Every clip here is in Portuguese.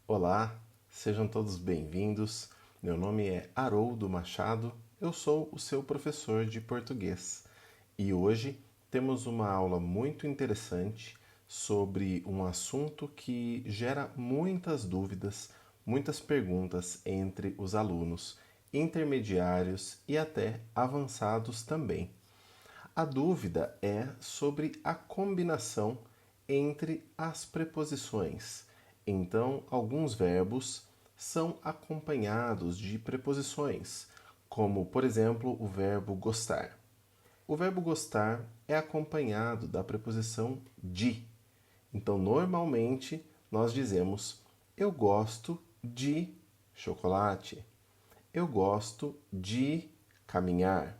Olá, sejam todos bem-vindos. Meu nome é Haroldo Machado, eu sou o seu professor de português e hoje temos uma aula muito interessante sobre um assunto que gera muitas dúvidas, muitas perguntas entre os alunos, intermediários e até avançados também. A dúvida é sobre a combinação entre as preposições. Então, alguns verbos são acompanhados de preposições, como, por exemplo, o verbo gostar. O verbo gostar é acompanhado da preposição de. Então, normalmente, nós dizemos: eu gosto de chocolate. Eu gosto de caminhar.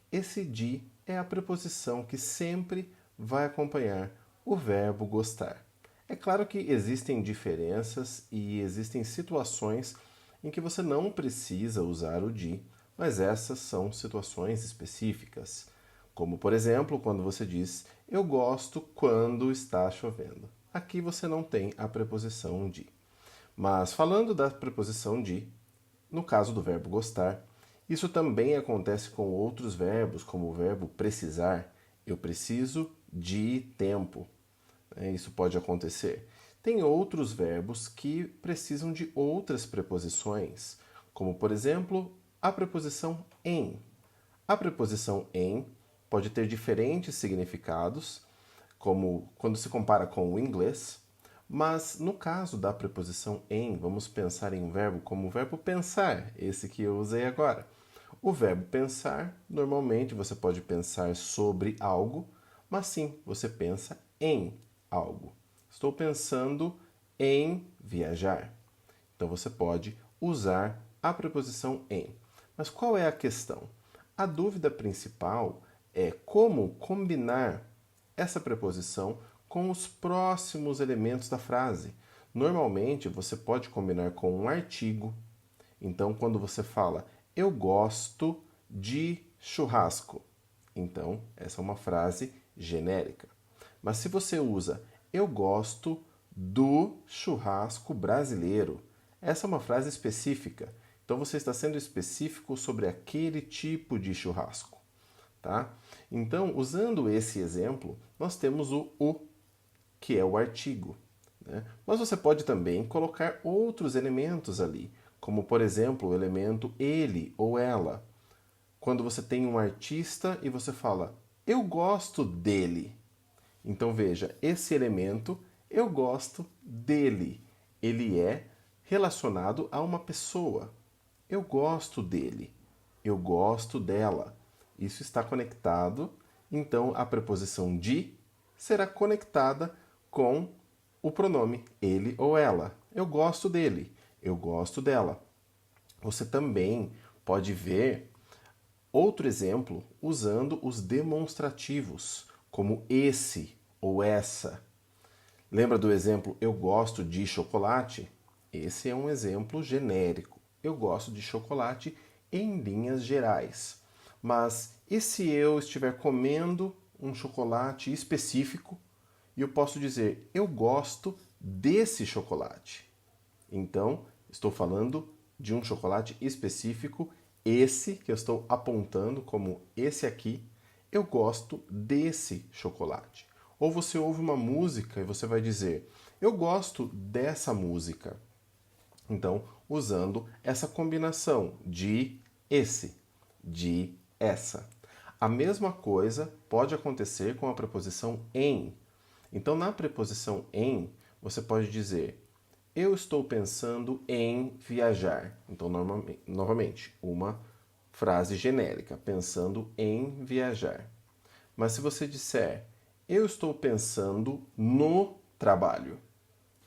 Esse de é a preposição que sempre vai acompanhar o verbo gostar. É claro que existem diferenças e existem situações em que você não precisa usar o de, mas essas são situações específicas. Como, por exemplo, quando você diz eu gosto quando está chovendo. Aqui você não tem a preposição de. Mas falando da preposição de, no caso do verbo gostar, isso também acontece com outros verbos, como o verbo precisar. Eu preciso de tempo. Isso pode acontecer. Tem outros verbos que precisam de outras preposições, como por exemplo a preposição em. A preposição em pode ter diferentes significados, como quando se compara com o inglês, mas no caso da preposição em, vamos pensar em um verbo como o verbo pensar, esse que eu usei agora. O verbo pensar, normalmente você pode pensar sobre algo, mas sim, você pensa em algo. Estou pensando em viajar. Então você pode usar a preposição em. Mas qual é a questão? A dúvida principal é como combinar essa preposição com os próximos elementos da frase. Normalmente você pode combinar com um artigo. Então, quando você fala eu gosto de churrasco, então essa é uma frase genérica. Mas se você usa eu gosto do churrasco brasileiro, essa é uma frase específica. Então você está sendo específico sobre aquele tipo de churrasco, tá? Então, usando esse exemplo, nós temos o, que é o artigo, né? Mas você pode também colocar outros elementos ali, como por exemplo o elemento ele ou ela. Quando você tem um artista e você fala, eu gosto dele. Então veja, esse elemento, eu gosto dele. Ele é relacionado a uma pessoa. Eu gosto dele. Eu gosto dela. Isso está conectado, então a preposição de será conectada com o pronome ele ou ela. Eu gosto dele. Eu gosto dela. Você também pode ver outro exemplo usando os demonstrativos, como esse ou essa. Lembra do exemplo eu gosto de chocolate? Esse é um exemplo genérico. Eu gosto de chocolate em linhas gerais. Mas e se eu estiver comendo um chocolate específico e eu posso dizer eu gosto desse chocolate? Então, estou falando de um chocolate específico, esse que eu estou apontando como esse aqui, eu gosto desse chocolate. Ou você ouve uma música e você vai dizer, eu gosto dessa música. Então, usando essa combinação de esse, de essa. A mesma coisa pode acontecer com a preposição em. Então, na preposição em, você pode dizer eu estou pensando em viajar. Então, novamente, uma frase genérica, pensando em viajar. Mas se você disser eu estou pensando no trabalho,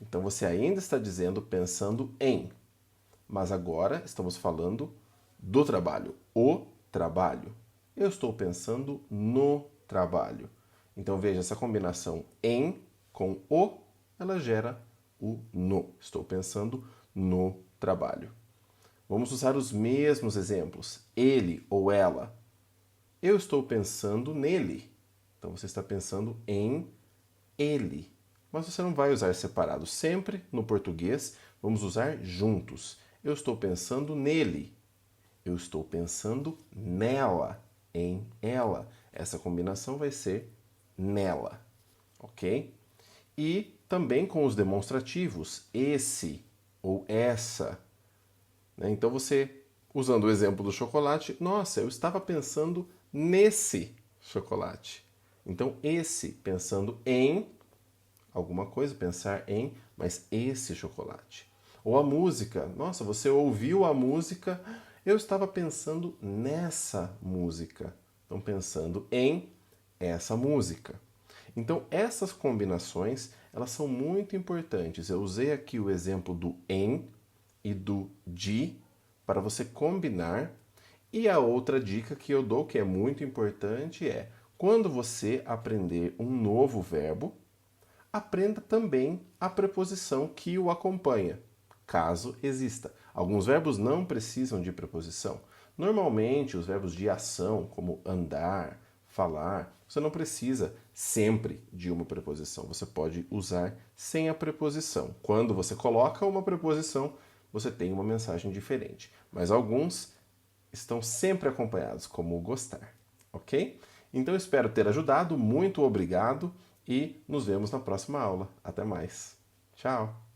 então você ainda está dizendo pensando em, mas agora estamos falando do trabalho, o trabalho. Eu estou pensando no trabalho. Então veja, essa combinação em com o, ela gera o no. Estou pensando no trabalho. Vamos usar os mesmos exemplos. Ele ou ela. Eu estou pensando nele. Então você está pensando em ele. mas você não vai usar separado. Sempre no português vamos usar juntos. Eu estou pensando nele. Eu estou pensando nela, em ela. Essa combinação vai ser nela, ok? E também com os demonstrativos, esse ou essa. Então você, usando o exemplo do chocolate, nossa, eu estava pensando nesse chocolate. Então esse, pensando em alguma coisa, pensar em, mas esse chocolate. Ou a música, nossa, você ouviu a música, eu estava pensando nessa música. Então pensando em essa música. Então essas combinações, elas são muito importantes. Eu usei aqui o exemplo do em e do de para você combinar. E a outra dica que eu dou, que é muito importante, é quando você aprender um novo verbo, aprenda também a preposição que o acompanha, caso exista. Alguns verbos não precisam de preposição. Normalmente, os verbos de ação, como andar, falar, você não precisa sempre de uma preposição. Você pode usar sem a preposição. Quando você coloca uma preposição, você tem uma mensagem diferente. Mas alguns estão sempre acompanhados, como o gostar, ok? Então espero ter ajudado, muito obrigado e nos vemos na próxima aula. Até mais. Tchau!